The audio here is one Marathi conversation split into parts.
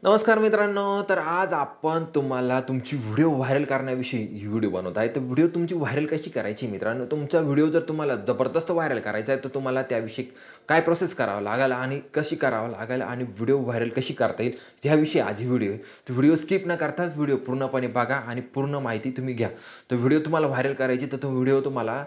नमस्कार मित्रांनो. तर आज आपण तुम्हाला तुमची व्हिडिओ व्हायरल करण्याविषयी ही व्हिडिओ बनवत आहे. तर व्हिडिओ तुमची व्हायरल कशी करायची मित्रांनो? तुमचा व्हिडिओ जर तुम्हाला जबरदस्त व्हायरल करायचा आहे, तर तुम्हाला त्याविषयी काय प्रोसेस करावं लागेल आणि कशी करावं लागेल आणि व्हिडिओ व्हायरल कशी करता येईल, ह्याविषयी आज ही व्हिडिओ आहे. तर व्हिडिओ स्किप न करताच व्हिडिओ पूर्णपणे बघा आणि पूर्ण माहिती तुम्ही घ्या. तर व्हिडिओ तुम्हाला व्हायरल करायची, तर तो व्हिडिओ तुम्हाला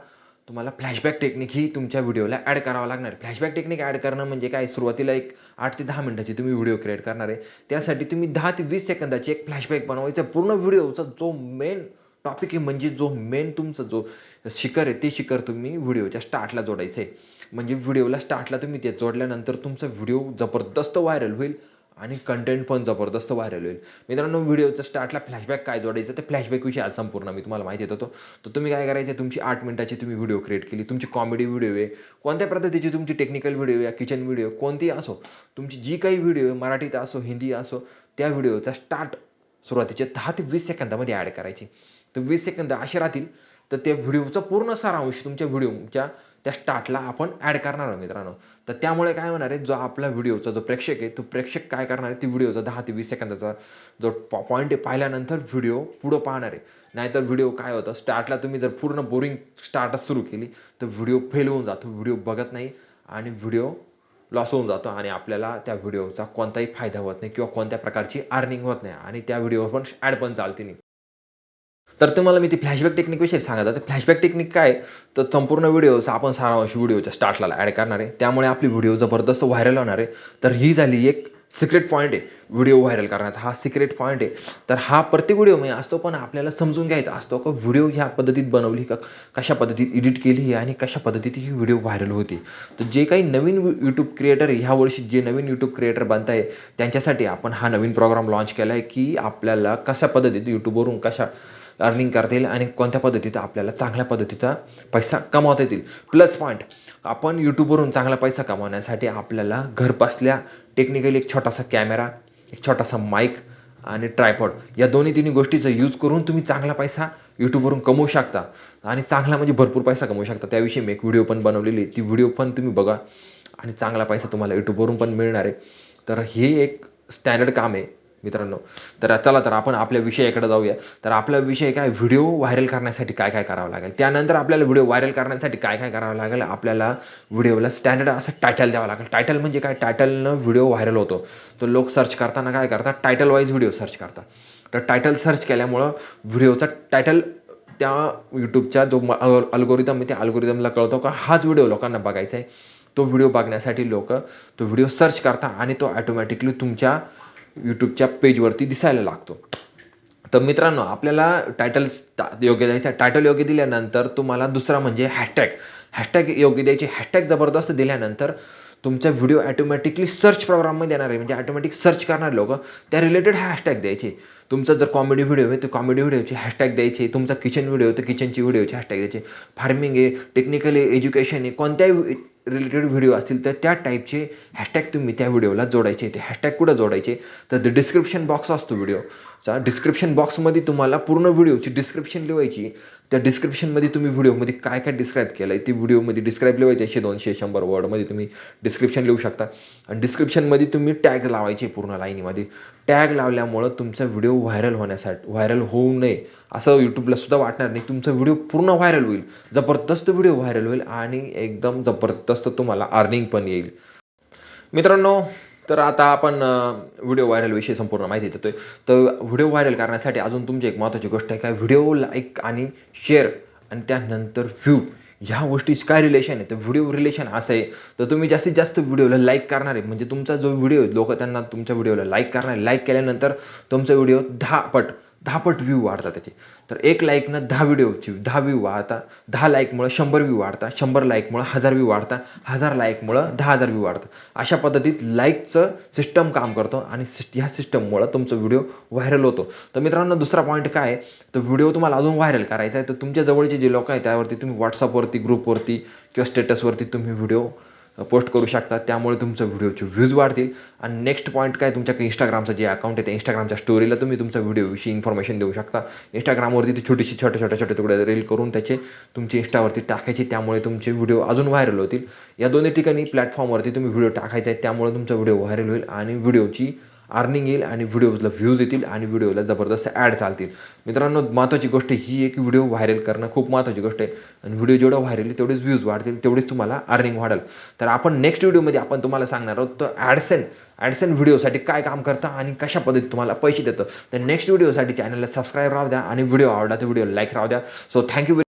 तुम्हाला फ्लॅशबॅक टेक्निक ही तुमच्या व्हिडिओला ॲड करावं लागणार आहे. फ्लॅशबॅक टेक्निक ॲड करणं म्हणजे काय? सुरुवातीला एक 8 ते 10 मिनिटाची तुम्ही व्हिडिओ क्रिएट करणार आहे. त्यासाठी तुम्ही 10 ते 20 सेकंदाची एक फ्लॅशबॅक बनवायचा. पूर्ण व्हिडिओचा जो मेन टॉपिक आहे, म्हणजे जो मेन तुमचा जो शिखर आहे, ते शिखर तुम्ही व्हिडिओच्या स्टार्टला जोडायचं आहे. म्हणजे व्हिडिओला स्टार्टला तुम्ही ते जोडल्यानंतर तुमचा व्हिडिओ जबरदस्त व्हायरल होईल आणि कंटेंट पण जबरदस्त व्हायरल होईल. मित्रांनो, व्हिडिओच्या स्टार्टला फ्लॅशबॅक काय जोडायचं, ते फ्लॅशबॅकविषयी आज संपूर्ण मी तुम्हाला माहिती देतो. तर तुम्ही काय करायचं, तुमची 8 मिनिटाची तुम्ही व्हिडिओ क्रिएट केली. तुमची कॉमेडी व्हिडिओ आहे, कोणत्या पद्धतीची तुमची टेक्निकल व्हिडिओ या किचन व्हिडिओ कोणतीही असो, तुमची जी काही व्हिडिओ आहे, मराठीत असो, हिंदी असो, त्या व्हिडिओचा स्टार्ट सुरुवातीचे 10 ते 20 सेकंदामध्ये ॲड करायची. तर 20 सेकंद असे राहतील, तर त्या व्हिडिओचा पूर्ण सारांश तुमच्या व्हिडिओच्या त्या स्टार्टला आपण ॲड करणार आहोत मित्रांनो. तर त्यामुळे काय होणार आहे, जो आपला व्हिडिओचा जो प्रेक्षक आहे, तो प्रेक्षक काय करणार आहे, ती व्हिडिओचा 10 ते 20 सेकंदाचा जो पॉइंट आहे पाहिल्यानंतर व्हिडिओ पुढं पाहणार आहे. नाहीतर व्हिडिओ काय होतं, स्टार्टला तुम्ही जर पूर्ण बोरिंग स्टार्टच सुरू केली, तर व्हिडिओ फेल होऊन जातो. व्हिडिओ बघत नाही आणि व्हिडिओ लॉस होऊन जातो आणि आपल्याला त्या व्हिडिओचा कोणताही फायदा होत नाही किंवा कोणत्या प्रकारची अर्निंग होत नाही आणि त्या व्हिडिओवर पण ॲड पण चालते नाही. तर तुम्हाला मी ती फ्लॅशबॅक टेक्निकविषयी सांगत आहे. तर फ्लॅशबॅक टेक्निक काय आहे, तर संपूर्ण व्हिडिओचा आपण सारांश व्हिडिओच्या स्टार्टला ॲड करणार आहे. त्यामुळे आपली व्हिडिओ जबरदस्त व्हायरल होणार आहे. तर ही झाली एक सिक्रेट पॉइंट आहे व्हिडिओ व्हायरल करण्याचा. हा सिक्रेट पॉइंट आहे. तर हा प्रत्येक व्हिडिओमध्ये असतो, पण आपल्याला समजून घ्यायचा असतो की व्हिडिओ ह्या पद्धतीत बनवली का, कशा पद्धतीत एडिट केली आणि कशा पद्धतीत ही व्हिडिओ व्हायरल होते. तर जे काही नवीन यूट्यूब क्रिएटर आहे, ह्या वर्षी जे नवीन यूट्यूब क्रिएटर बनत आहे, त्यांच्यासाठी आपण हा नवीन प्रोग्राम लॉन्च केला आहे, की आपल्याला कशा पद्धतीत यूट्यूबवरून कशा अर्निंग करता येईल आणि कोणत्या पद्धतीत आपल्याला चांगल्या पद्धतीचा पैसा कमावता येतील. प्लस पॉइंट, आपण यूट्यूबवरून चांगला पैसा कमावण्यासाठी आपल्याला घरबसल्या टेक्निकली एक छोटासा कॅमेरा, एक छोटासा माईक आणि ट्रायपॉड या दोन्ही तिन्ही गोष्टीचा यूज करून तुम्ही चांगला पैसा यूट्यूबवरून कमवू शकता आणि चांगला म्हणजे भरपूर पैसा कमवू शकता. त्याविषयी मी एक व्हिडिओ पण बनवलेली आहे. ती व्हिडिओ पण तुम्ही बघा आणि चांगला पैसा तुम्हाला यूट्यूबवरून पण मिळणार आहे. तर हे एक स्टँडर्ड काम आहे मित्रांनो. तर चला, तर आपण आपल्या विषयाकडे जाऊया. तर आपला विषय काय, व्हिडिओ व्हायरल करण्यासाठी काय काय करावं लागेल. त्यानंतर आपल्याला व्हिडिओ व्हायरल करण्यासाठी काय काय करावं लागेल, आपल्याला व्हिडिओला स्टँडर्ड असं टायटल द्यावं लागेल. टायटल म्हणजे काय, टायटलनं व्हिडिओ व्हायरल होतो. तर लोक सर्च करताना काय करतात, टायटल वाईज व्हिडिओ सर्च करतात. तर टायटल सर्च केल्यामुळं व्हिडिओचा टायटल त्या यूट्यूबच्या जो अल्गोरिदम आहे, त्या अल्गोरिदमला कळतो का हाच व्हिडिओ लोकांना बघायचा आहे. तो व्हिडिओ बघण्यासाठी लोक तो व्हिडिओ सर्च करतात आणि तो ऑटोमॅटिकली तुमच्या यूट्यूबच्या पेजवरती दिसायला लागतो. तर मित्रांनो, आपल्याला टायटल योग्य द्यायचा. टायटल योग्य दिल्यानंतर तुम्हाला दुसरा म्हणजे हॅशटॅग. हॅशटॅग योग्य द्यायचे. हॅशटॅग जबरदस्त दिल्यानंतर तुमचा व्हिडिओ ऑटोमॅटिकली सर्च प्रोग्राममध्ये येणार आहे. म्हणजे ऑटोमॅटिक सर्च करणारे लोकं त्या रिलेटेड हॅशटॅग द्यायचे. तुमचा जर कॉमेडी व्हिडिओ आहे, तर कॉमेडी व्हिडिओचे हॅशटॅग द्यायचे. तुमचा किचन व्हिडिओ आहे, तर किचनची व्हिडिओचे हॅशटॅग द्यायचे. फार्मिंग आहे, टेक्निकल आहे, एज्युकेशन आहे, कोणत्याही रिलेटेड व्हिडिओ असतील, तर त्या टाईपचे हॅशटॅग तुम्ही त्या व्हिडिओला जोडायचे. ते हॅशटॅग कुठं जोडायचे, तर डिस्क्रिप्शन बॉक्स असतो व्हिडिओचा. डिस्क्रिप्शन बॉक्समध्ये तुम्हाला पूर्ण व्हिडिओची डिस्क्रिप्शन लिहायची. त्या डिस्क्रिप्शनमध्ये तुम्ही व्हिडिओमध्ये काय काय डिस्क्राईब केलं आहे, ती व्हिडिओमध्ये डिस्क्राईब लिहायची. 100, 200, 100 वर्डमध्ये तुम्ही डिस्क्रिप्शन लिहू शकता. आणि डिस्क्रिप्शनमध्ये तुम्ही टॅग लावायचे पूर्ण लाईनीमध्ये. टॅग लावल्यामुळं तुमचा व्हिडिओ व्हायरल होऊ नये असं यूट्यूबला सुद्धा वाटणार नाही. तुमचा व्हिडिओ पूर्ण व्हायरल होईल. जबरदस्त व्हिडिओ व्हायरल होईल आणि एकदम जबरदस्त तुम्हाला अर्निंग पण येईल. मित्रांनो, तर आता आपण व्हिडिओ व्हायरलविषयी संपूर्ण माहिती देतोय. तर व्हिडिओ व्हायरल करण्यासाठी अजून तुमची एक महत्त्वाची गोष्ट आहे, काय व्हिडिओ लाईक आणि शेअर आणि त्यानंतर व्ह्यू ह्या गोष्टीचं काय रिलेशन आहे. तर व्हिडिओ रिलेशन असं आहे, तर तुम्ही जास्तीत जास्त व्हिडिओला लाईक करणार आहे. म्हणजे तुमचा जो व्हिडिओ आहे, लोकं त्यांना तुमच्या व्हिडिओला लाईक करणार आहे. लाईक केल्यानंतर तुमचा व्हिडिओ 10 पट व्ह्यू वाढतात त्याचे. तर 1 लाईकनं 10 व्हिडिओची 10 व्ह्यू वाढतात. 10 लाईकमुळं 100 व्ह्यू वाढतात. 100 लाईकमुळं 1000 व्ह्यू वाढतात. 1000 लाईकमुळं 10,000 व्ह्यू वाढतात. अशा पद्धतीत लाईकचं सिस्टम काम करतो आणि ह्या सिस्टममुळं तुमचा व्हिडिओ व्हायरल होतो. तर मित्रांनो, दुसरा पॉईंट काय आहे, तर व्हिडिओ तुम्हाला अजून व्हायरल करायचा आहे, तर तुमच्या जवळचे जे लोक आहेत त्यावरती तुम्ही WhatsAppवरती, ग्रुपवरती किंवा स्टेटसवरती तुम्ही व्हिडिओ पोस्ट करू शकता. त्यामुळे तुमच्या व्हिडिओचे व्ह्यूज वाढतील. आणि नेक्स्ट पॉईंट काय, तुमच्याकडे Instagramचं जे अकाउंट आहे, त्या Instagramच्या स्टोरीला तुम्ही तुमच्या व्हिडिओविषयी इन्फॉर्मेशन देऊ शकता. Instagramवरती ती छोटीशी छोटे तुकडे रील करून त्याचे तुमची Instaवरती टाकायचे. त्यामुळे तुमचे व्हिडिओ अजून व्हायरल होतील. या दोन्ही ठिकाणी प्लॅटफॉर्मवरती तुम्ही व्हिडिओ टाकायचे आहेत. त्यामुळे तुमचा व्हिडिओ व्हायरल होईल आणि व्हिडिओची अर्निंग येईल आणि व्हिडिओजला व्ह्यूज येतील आणि व्हिडिओला जबरदस्त ॲड चालतील. मित्रांनो, महत्त्वाची गोष्ट ही आहे की व्हिडिओ व्हायरल करणं खूप महत्त्वाची गोष्ट आहे आणि व्हिडिओ जेवढा व्हायरल होईल तेवढेच व्ह्यूज वाढतील, तेवढेच तुम्हाला अर्निंग वाढेल. तर आपण नेक्स्ट व्हिडिओमध्ये आपण तुम्हाला सांगणार आहोत तर ॲडसेन्स व्हिडिओसाठी काय काम करतं आणि कशा पद्धतीत तुम्हाला पैसे देतं. तर नेक्स्ट व्हिडिओसाठी चॅनलला सबस्क्राईब राहू द्या आणि व्हिडिओ आवडला तर व्हिडिओ लाईक राहू द्या. So thank you.